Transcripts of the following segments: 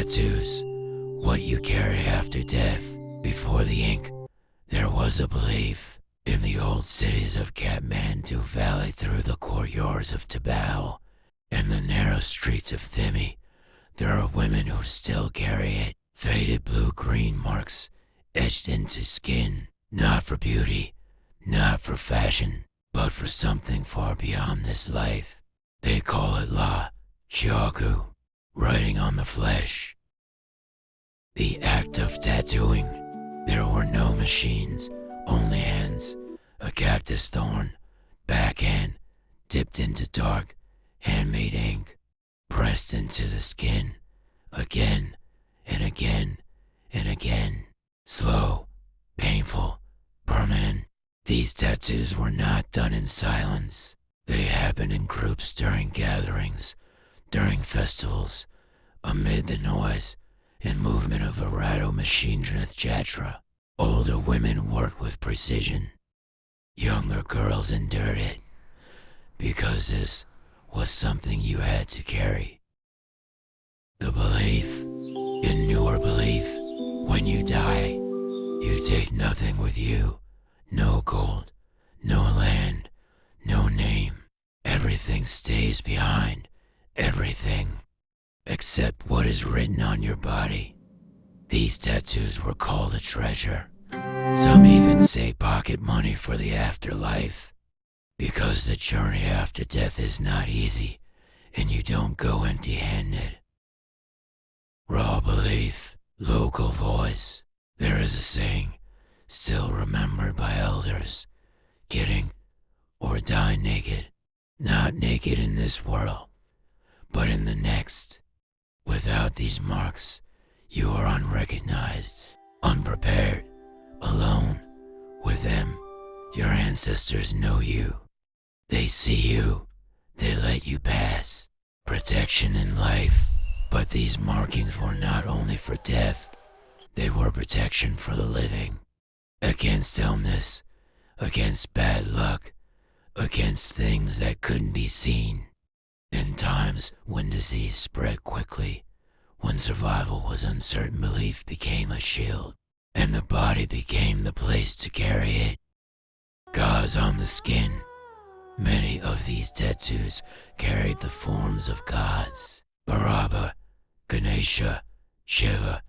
Tattoos, what you carry after death. Before the ink, there was a belief. In the old cities of Kathmandu Valley, through the courtyards of Tabal, and the narrow streets of Thimi, there are women who still carry it. Faded blue-green marks etched into skin, not for beauty, not for fashion, but for something far beyond this life. They call it La Chaku, writing on the flesh. The act of tattooing. There were no machines, only hands, a cactus thorn, backhand, dipped into dark, handmade ink, pressed into the skin, again and again and again. Slow, painful, permanent. These tattoos were not done in silence. They happened in groups during gatherings, during festivals, amid the noise and movement of Bhairab Mashindranath Jatra. Older women worked with precision. Younger girls endured it, because this was something you had to carry. The belief, in your belief, when you die, you take nothing with you. No gold, no land, no name. Everything stays behind, everything, except what is written on your body. These tattoos were called a treasure. Some even say pocket money for the afterlife, because the journey after death is not easy, and you don't go empty-handed. Raw belief, local voice. There is a saying, still remembered by elders, getting or die naked. Not naked in this world, but in the next. Without these marks, you are unrecognized, unprepared, alone. With them, your ancestors know you. They see you. They let you pass. Protection in life. But these markings were not only for death. They were protection for the living. Against illness, against bad luck, against things that couldn't be seen. In times when disease spread quickly, when survival was uncertain, belief became a shield, and the body became the place to carry it. Gods on the skin. Many of these tattoos carried the forms of gods. Bhairab, Ganesha, Shiva,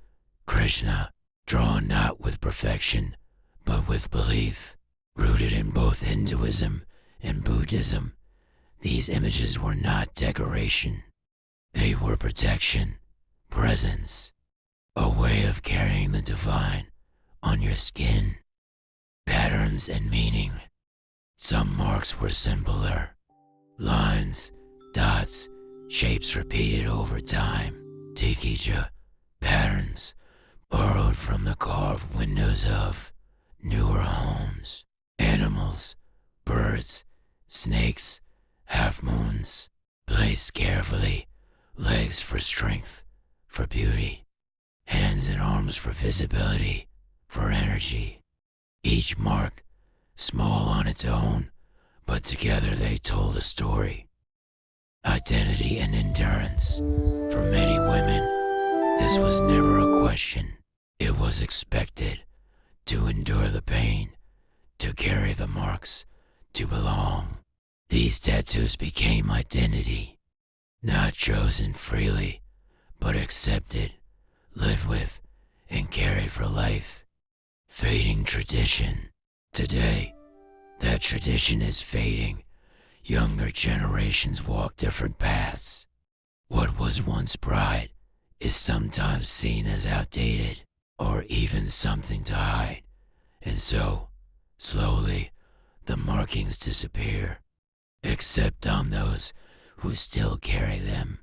Krishna, drawn not with perfection, but with belief. Rooted in both Hinduism and Buddhism, these images were not decoration. They were protection, presence, a way of carrying the divine on your skin. Patterns and meaning. Some marks were simpler. Lines, dots, shapes repeated over time. Tikijhya, patterns, borrowed from the carved windows of Newar homes. Animals, birds, snakes, half-moons, placed carefully. Legs for strength, for beauty. Hands and arms for visibility, for energy. Each mark, small on its own, but together they told a story. Identity and endurance. For many women, this was never a question. It was expected to endure the pain, to carry the marks, to belong. These tattoos became identity, not chosen freely, but accepted, lived with, and carried for life. Fading tradition. Today, that tradition is fading. Younger generations walk different paths. What was once pride is sometimes seen as outdated, or even something to hide. And so, slowly, the markings disappear, except on those who still carry them,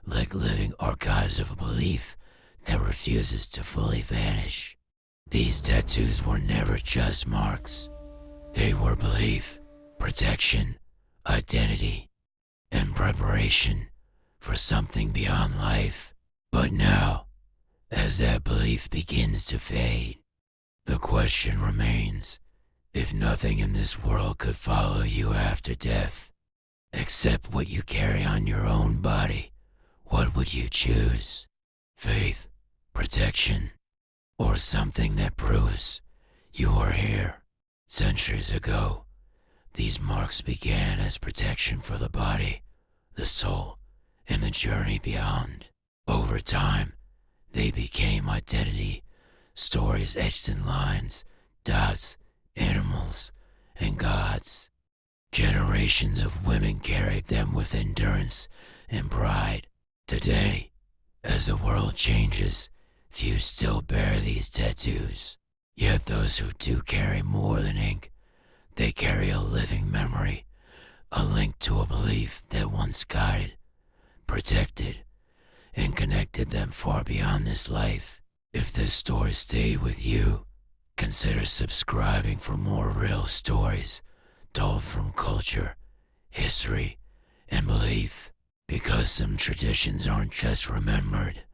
like living archives of a belief that refuses to fully vanish. These tattoos were never just marks. They were belief, protection, identity, and preparation for something beyond life. But now, as that belief begins to fade, the question remains, if nothing in this world could follow you after death, except what you carry on your own body, what would you choose? faith, protection, or something that proves you are here. Centuries ago, these marks began as protection for the body, the soul, and the journey beyond. Over time, they became identity, stories etched in lines, dots, animals, and gods. Generations of women carried them with endurance and pride. Today, as the world changes, few still bear these tattoos. Yet those who do carry more than ink, they carry a living memory, a link to a belief that once guided, protected, and connected them far beyond this life. If this story stayed with you, consider subscribing for more real stories told from culture, history, and belief. Because some traditions aren't just remembered,